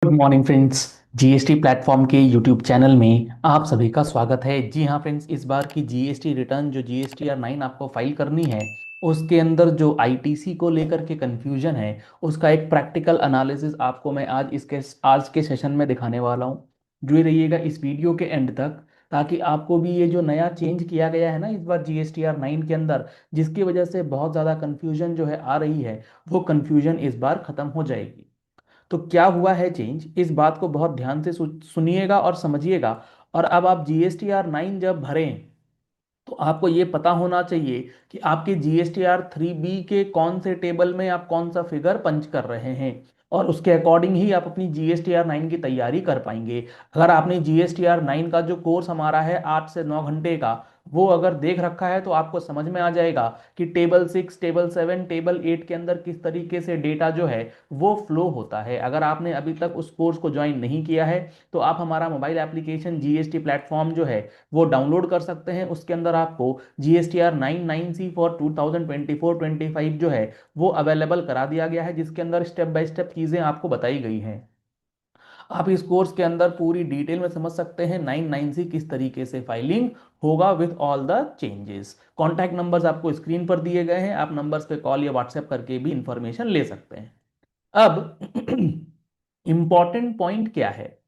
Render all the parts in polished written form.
Good morning friends. GST platform के YouTube channel में आप सभी का स्वागत है। जी हाँ फ्रेंड्स, इस बार की जीएसटी रिटर्न जो GSTR 9 आपको फाइल करनी है, उसके अंदर जो आईटीसी को लेकर के कंफ्यूजन है, उसका एक प्रैक्टिकल एनालिसिस आपको मैं आज के सेशन में दिखाने वाला हूँ। जुड़े रहिएगा इस वीडियो के एंड तक, ताकि आपको भी ये जो नया चेंज किया गया है ना इस बार GSTR 9 के अंदर, जिसकी वजह से बहुत ज़्यादा कंफ्यूजन जो है आ रही है, वो कंफ्यूजन इस बार खत्म हो जाएगी। तो क्या हुआ है चेंज, इस बात को बहुत ध्यान से सुनिएगा और समझिएगा। और अब आप GSTR 9 जब भरें, तो आपको ये पता होना चाहिए कि आपके GSTR 3B के कौन से टेबल में आप कौन सा फिगर पंच कर रहे हैं, और उसके अकॉर्डिंग ही आप अपनी GSTR 9 की तैयारी कर पाएंगे। अगर आपने GSTR 9 का जो कोर्स हमारा है 8 से 9 घंटे का, वो अगर देख रखा है, तो आपको समझ में आ जाएगा कि टेबल 6, टेबल 7, टेबल 8 के अंदर किस तरीके से डेटा जो है वो फ्लो होता है। अगर आपने अभी तक उस कोर्स को ज्वाइन नहीं किया है, तो आप हमारा मोबाइल एप्लीकेशन जीएसटी प्लेटफॉर्म जो है वो डाउनलोड कर सकते हैं। उसके अंदर आपको GSTR 9 9C फॉर 2024-25 जो है वो अवेलेबल करा दिया गया है, जिसके अंदर स्टेप बाय स्टेप चीजें आपको बताई गई हैं। आप इस कोर्स के अंदर पूरी डिटेल में समझ सकते हैं 9 9C किस तरीके से फाइलिंग होगा with all the changes. Contact numbers आपको स्क्रीन पर दिए गए हैं, आप नंबर्स पे कॉल या व्हाट्सएप करके भी इंफॉर्मेशन ले सकते हैं। अब इंपॉर्टेंट पॉइंट क्या है,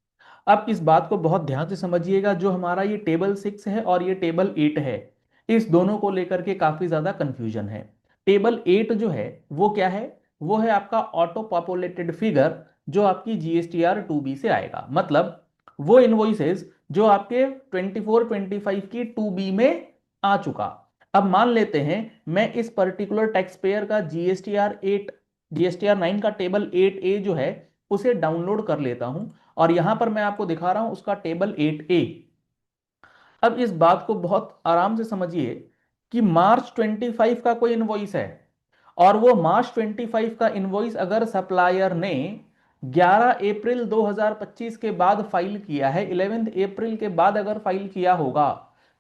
अब इस बात को बहुत ध्यान से समझिएगा। जो हमारा ये टेबल 6 है और ये टेबल 8 है, इस दोनों को लेकर के काफी ज्यादा कंफ्यूजन है। टेबल 8 जो है वो क्या है, वो है आपका ऑटो पॉपुलेटेड फिगर, जो आपकी GSTR 2B से आएगा। मतलब वो इनवॉइसेस जो आपके 24-25 की 2B में आ चुका। अब मान लेते हैं मैं इस पर्टिकुलर टैक्स पेयर का GSTR 9 का टेबल 8A जो है उसे डाउनलोड कर लेता हूं, और यहां पर मैं आपको दिखा रहा हूं उसका टेबल 8A। अब इस बात को बहुत आराम से समझिए कि मार्च 25 का कोई इनवॉइस है, और वो मार्च 25 का इनवॉइस अगर सप्लायर ने 11 अप्रैल 2025 के बाद फाइल किया है, 11 अप्रैल के बाद अगर फाइल किया होगा,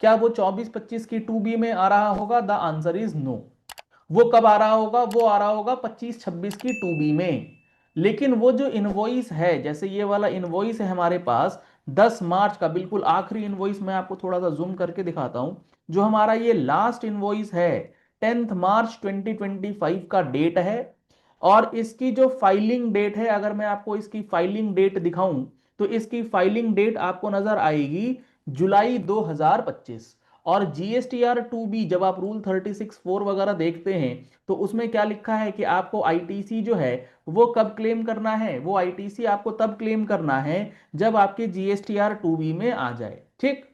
क्या वो 24-25 की 2B में आ रहा होगा? The answer is no. वो कब आ रहा होगा? वो आ रहा होगा 25-26 की 2B में। लेकिन वो जो इनवॉइस है, जैसे ये वाला इनवॉइस है हमारे पास 10 मार्च का, बिल्कुल आखिरी इनवॉइस, मैं आपको थोड़ा सा जूम करके दिखाता हूं। जो हमारा ये लास्ट इनवॉइस है 10 मार्च 2025 का डेट है, और इसकी जो फाइलिंग डेट है, अगर मैं आपको इसकी फाइलिंग डेट दिखाऊं, तो इसकी फाइलिंग डेट आपको नजर आएगी जुलाई 2025। और GSTR 2B जब आप रूल 36(4) वगैरह देखते हैं, तो उसमें क्या लिखा है कि आपको आईटीसी जो है वो कब क्लेम करना है? वो आईटीसी आपको तब क्लेम करना है जब आपके GSTR 2B में आ जाए। ठीक।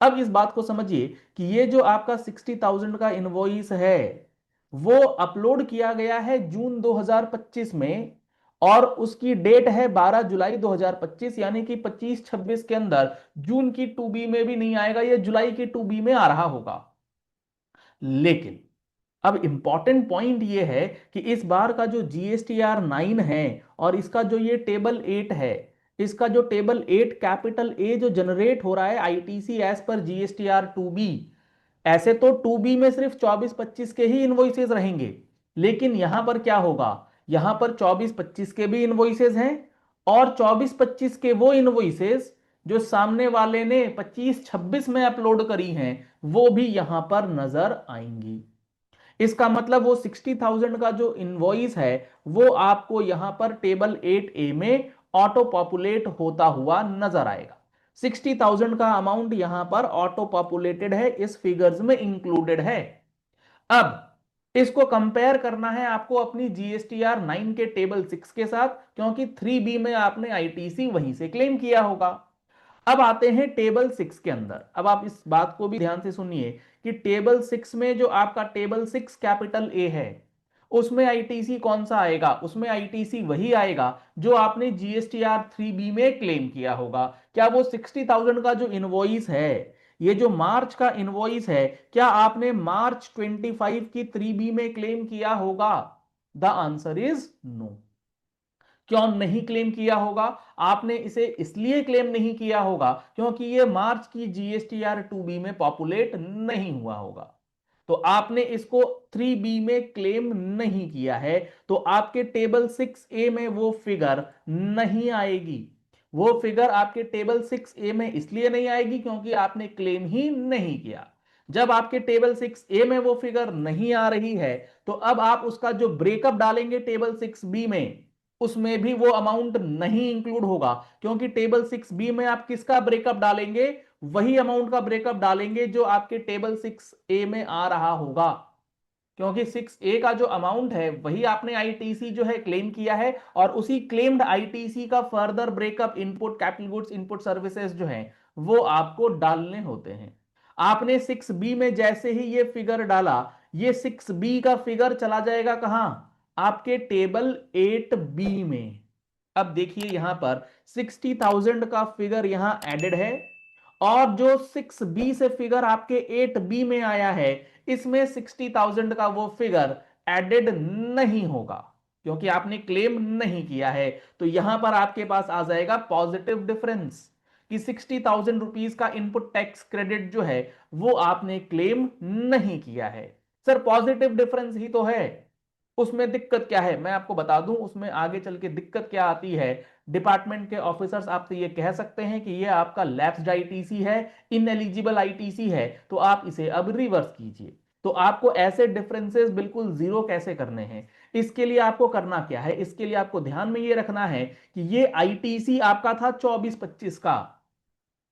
अब इस बात को समझिए कि ये जो आपका 60,000 का इनवॉइस है, वो अपलोड किया गया है जून 2025 में, और उसकी डेट है 12 जुलाई 2025, यानी कि 25-26 के अंदर जून की 2B में भी नहीं आएगा, ये जुलाई की 2B में आ रहा होगा। लेकिन अब इंपॉर्टेंट पॉइंट ये है कि इस बार का जो GSTR 9 है और इसका जो ये टेबल 8 है, इसका जो टेबल 8 कैपिटल ए जो जनरेट हो रहा है ITC as per GSTR 2B, ऐसे तो 2B में सिर्फ 24-25 के ही इनवॉइसेस रहेंगे। लेकिन यहां पर क्या होगा, यहां पर 24-25 के भी इनवॉइसेस हैं, और 24-25 के वो इनवॉइसेस जो सामने वाले ने 25-26 में अपलोड करी हैं, वो भी यहां पर नजर आएंगी। इसका मतलब वो 60,000 का जो इनवॉइस है, वो आपको यहां पर टेबल 8A में ऑटो पॉपुलेट होता हुआ नजर आएगा। 60,000 का अमाउंट यहां पर ऑटो पॉपुलेटेड है, इस फिगर्स में इंक्लूडेड है। अब इसको कंपेयर करना है आपको अपनी GSTR 9 के टेबल 6 के साथ, क्योंकि 3B में आपने आईटीसी वहीं से क्लेम किया होगा। अब आते हैं टेबल 6 के अंदर। अब आप इस बात को भी ध्यान से सुनिए कि टेबल 6 में जो आपका टेबल 6 कैपिटल ए है, उसमें आईटीसी कौन सा आएगा? उसमें आईटीसी वही आएगा जो आपने GSTR 3B में क्लेम किया होगा। क्या वो 60,000 का जो इनवॉइस है, ये जो मार्च का इनवॉइस है, क्या आपने मार्च 25 की 3B में क्लेम किया होगा? The answer is no. क्यों नहीं क्लेम किया होगा? आपने इसे इसलिए क्लेम नहीं किया होगा क्योंकि ये मार्च की GSTR 2B में पॉपुलेट नहीं हुआ होगा। तो आपने इसको 3B में क्लेम नहीं किया है, तो आपके टेबल 6A में वो फिगर नहीं आएगी। वो फिगर आपके टेबल 6A में इसलिए नहीं आएगी क्योंकि आपने क्लेम ही नहीं किया। जब आपके टेबल 6A में वो फिगर नहीं आ रही है, तो अब आप उसका जो ब्रेकअप डालेंगे टेबल 6B में, उसमें भी वो अमाउंट नहीं इंक्लूड होगा, क्योंकि टेबल 6B में आप किसका ब्रेकअप डालेंगे? वही अमाउंट का ब्रेकअप डालेंगे जो आपके टेबल 6A में आ रहा होगा, क्योंकि 6A का जो अमाउंट है वही आपने आईटीसी जो है क्लेम किया है, और उसी क्लेम्ड आईटीसी का further breakup input capital goods input services जो है वो आपको डालने होते हैं। आपने 6B में जैसे ही ये फिगर डाला, ये 6B का फिगर चला जाएगा कहां? आपके टेबल 8B में। अब देखिए यहां पर 60,000 का फिगर यहां एडेड है, और जो 6B से फिगर आपके 8B में आया है, इसमें 60,000 का वो फिगर एडेड नहीं होगा, क्योंकि आपने क्लेम नहीं किया है। तो यहां पर आपके पास आ जाएगा पॉजिटिव डिफरेंस, कि 60,000 रुपीज का इनपुट टैक्स क्रेडिट जो है वो आपने क्लेम नहीं किया है। सर पॉजिटिव डिफरेंस ही तो है, उसमें दिक्कत क्या है? मैं आपको बता दूं उसमें आगे चल के दिक्कत क्या आती है। डिपार्टमेंट के ऑफिसर्स आपसे ये कह सकते हैं कि ये आपका लैप्स्ड आईटीसी है, इनएलिजिबल आईटीसी है, तो आप इसे अब रिवर्स कीजिए। तो आपको ऐसे डिफरेंसेस बिल्कुल जीरो कैसे करने हैं? इसके लिए आपको करना क्या है? इसके लिए आपको ध्यान में ये रखना है कि ये आईटीसी आपका था 24-25 का,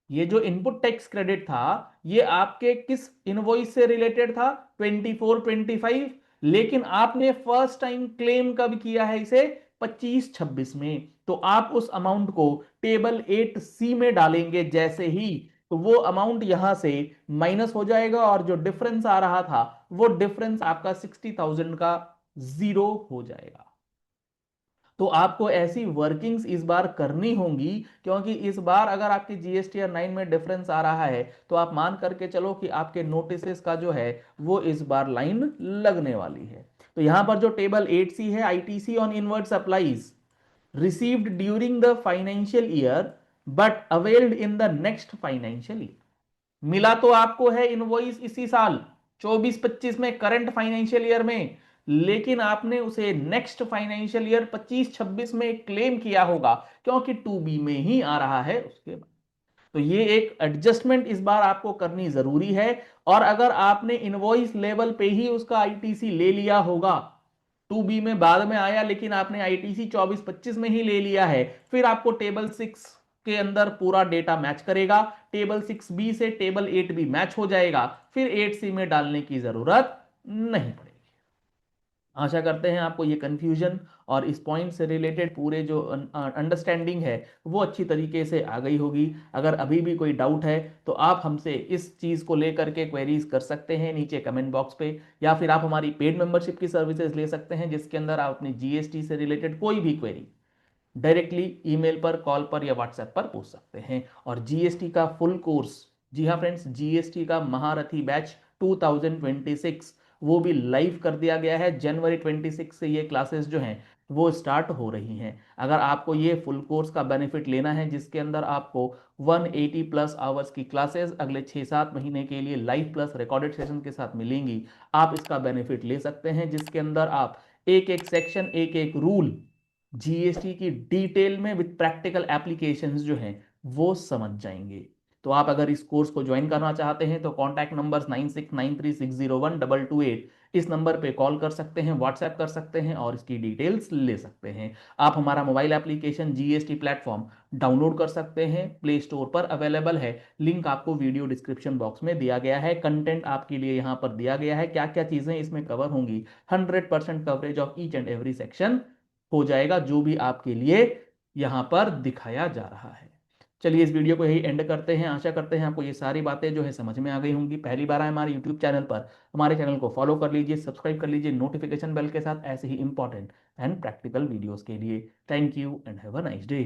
ये जो इनपुट टैक्स क्रेडिट था ये आपके किस इनवॉइस से रिलेटेड था? 24-25। लेकिन आपने फर्स्ट टाइम क्लेम कब किया है इसे? 25-26 में। तो आप उस अमाउंट को टेबल 8C में डालेंगे जैसे ही, तो वो अमाउंट यहां से माइनस हो जाएगा, और जो डिफरेंस आ रहा था वो डिफरेंस आपका 60,000 का जीरो हो जाएगा। तो आपको ऐसी वर्किंग्स इस बार करनी होंगी, क्योंकि इस बार अगर आपकी जीएसटीआर 9 में डिफरेंस आ रहा है तो आप मान करके चलो कि आपके नोटिस का जो है वो इस बार लाइन लगने वाली है। तो यहां पर जो टेबल 8C है, ITC on inward supplies received during the financial year but availed in the next financial year, मिला तो आपको है इनवॉइस इसी साल 24-25 में, करंट फाइनेंशियल ईयर में, लेकिन आपने उसे नेक्स्ट फाइनेंशियल ईयर 25-26 में क्लेम किया होगा, क्योंकि 2B में ही आ रहा है उसके बाद। तो ये एक एडजस्टमेंट इस बार आपको करनी जरूरी है। और अगर आपने इनवॉइस लेवल पे ही उसका आईटीसी ले लिया होगा, 2B में बाद में आया लेकिन आपने आईटीसी 24-25 में ही ले लिया है, फिर आपको टेबल 6 के अंदर पूरा डेटा मैच करेगा, टेबल 6B से टेबल 8B मैच हो जाएगा, फिर 8C में डालने की जरूरत नहीं पड़ेगी। आशा करते हैं आपको ये कंफ्यूजन और इस पॉइंट से रिलेटेड पूरे जो अंडरस्टैंडिंग है वो अच्छी तरीके से आ गई होगी। अगर अभी भी कोई डाउट है तो आप हमसे इस चीज़ को लेकर के क्वेरीज कर सकते हैं नीचे कमेंट बॉक्स पे, या फिर आप हमारी पेड मेंबरशिप की सर्विसेज ले सकते हैं, जिसके अंदर आप अपनी जीएसटी से रिलेटेड कोई भी क्वेरी डायरेक्टली ईमेल पर, कॉल पर या व्हाट्सएप पर पूछ सकते हैं। और जीएसटी का फुल कोर्स, जी हाँ फ्रेंड्स, जीएसटी का महारथी बैच 2026 वो भी लाइव कर दिया गया है। जनवरी 26 से ये क्लासेस जो हैं वो स्टार्ट हो रही हैं। अगर आपको ये फुल कोर्स का बेनिफिट लेना है, जिसके अंदर आपको 180 प्लस आवर्स की क्लासेस अगले 6-7 महीने के लिए लाइव प्लस रिकॉर्डेड सेशन के साथ मिलेंगी, आप इसका बेनिफिट ले सकते हैं, जिसके अंदर आप एक एक सेक्शन, एक एक रूल जीएसटी की डिटेल में विद प्रैक्टिकल एप्लीकेशंस जो हैं वो समझ जाएंगे। तो आप अगर इस कोर्स को ज्वाइन करना चाहते हैं तो कॉन्टैक्ट नंबर्स 9693601228 इस नंबर पे कॉल कर सकते हैं, व्हाट्सएप कर सकते हैं और इसकी डिटेल्स ले सकते हैं। आप हमारा mobile application GST platform download कर सकते हैं, प्ले स्टोर पर अवेलेबल है, लिंक आपको वीडियो डिस्क्रिप्शन बॉक्स में दिया गया है। कंटेंट आपके लिए यहाँ पर दिया गया है, क्या क्या चीजें इसमें कवर होंगी, 100% coverage of each and every section हो जाएगा जो भी आपके लिए यहां पर दिखाया जा रहा है। चलिए इस वीडियो को यही एंड करते हैं। आशा करते हैं आपको ये सारी बातें जो है समझ में आ गई होंगी। पहली बार आए हमारे यूट्यूब चैनल पर, हमारे चैनल को फॉलो कर लीजिए, सब्सक्राइब कर लीजिए नोटिफिकेशन बेल के साथ, ऐसे ही इंपॉर्टेंट एंड प्रैक्टिकल वीडियोस के लिए। Thank you and have a nice day.